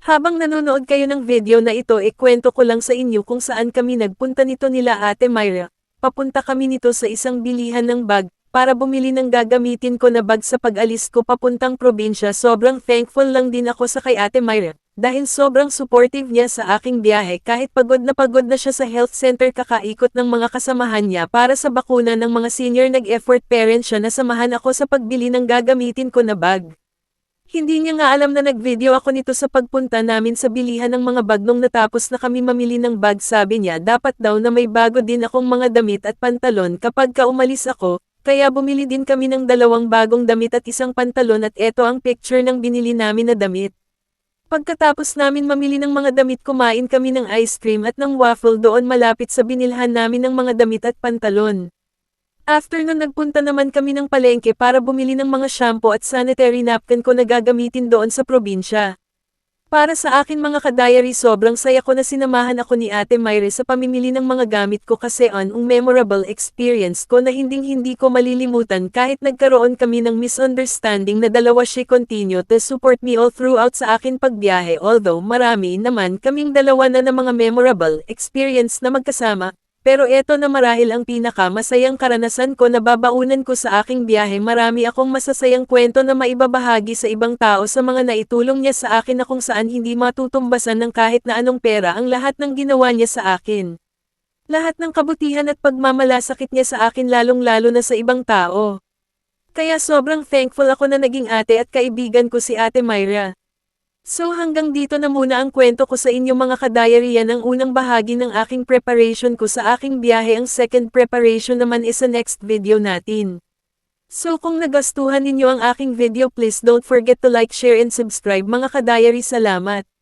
Habang nanonood kayo ng video na ito kwento ko lang sa inyo kung saan kami nagpunta nito nila Ate Myra. Papunta kami nito sa isang bilihan ng bag, para bumili ng gagamitin ko na bag sa pag-alis ko papuntang probinsya. Sobrang thankful lang din ako sa kay Ate Myra, dahil sobrang supportive niya sa aking biyahe kahit pagod na siya sa health center kakaikot ng mga kasamahan niya para sa bakuna ng mga senior nag-effort parent siya na samahan ako sa pagbili ng gagamitin ko na bag. Hindi niya nga alam na nag-video ako nito sa pagpunta namin sa bilihan ng mga bag nung natapos na kami mamili ng bag. Sabi niya dapat daw na may bago din akong mga damit at pantalon kapag umalis ako, kaya bumili din kami ng 2 bagong damit at isang pantalon at eto ang picture ng binili namin na damit. Pagkatapos namin mamili ng mga damit kumain kami ng ice cream at ng waffle doon malapit sa binilhan namin ng mga damit at pantalon. After nun nagpunta naman kami ng palengke para bumili ng mga shampoo at sanitary napkin ko na gagamitin doon sa probinsya. Para sa akin mga ka-diary, sobrang saya ko na sinamahan ako ni Ate Myra sa pamimili ng mga gamit ko kasi ang memorable experience ko na hindi ko malilimutan kahit nagkaroon kami ng misunderstanding na dalawa siya continue to support me all throughout sa akin pagbiyahe, although marami naman kaming dalawa na mga memorable experience na magkasama. Pero eto na marahil ang pinaka-masayang karanasan ko na babaunan ko sa aking biyahe. Marami akong masasayang kwento na maibabahagi sa ibang tao sa mga naitulong niya sa akin na kung saan hindi matutumbasan ng kahit na anong pera ang lahat ng ginawa niya sa akin. Lahat ng kabutihan at pagmamalasakit niya sa akin lalong-lalo na sa ibang tao. Kaya sobrang thankful ako na naging ate at kaibigan ko si Ate Myra. So hanggang dito na muna ang kwento ko sa inyo mga ka-diary. Yan ang unang bahagi ng aking preparation ko sa aking biyahe. Ang second preparation naman is sa next video natin. So kung nagustuhan ninyo ang aking video, please don't forget to like, share and subscribe mga ka-diary. Salamat.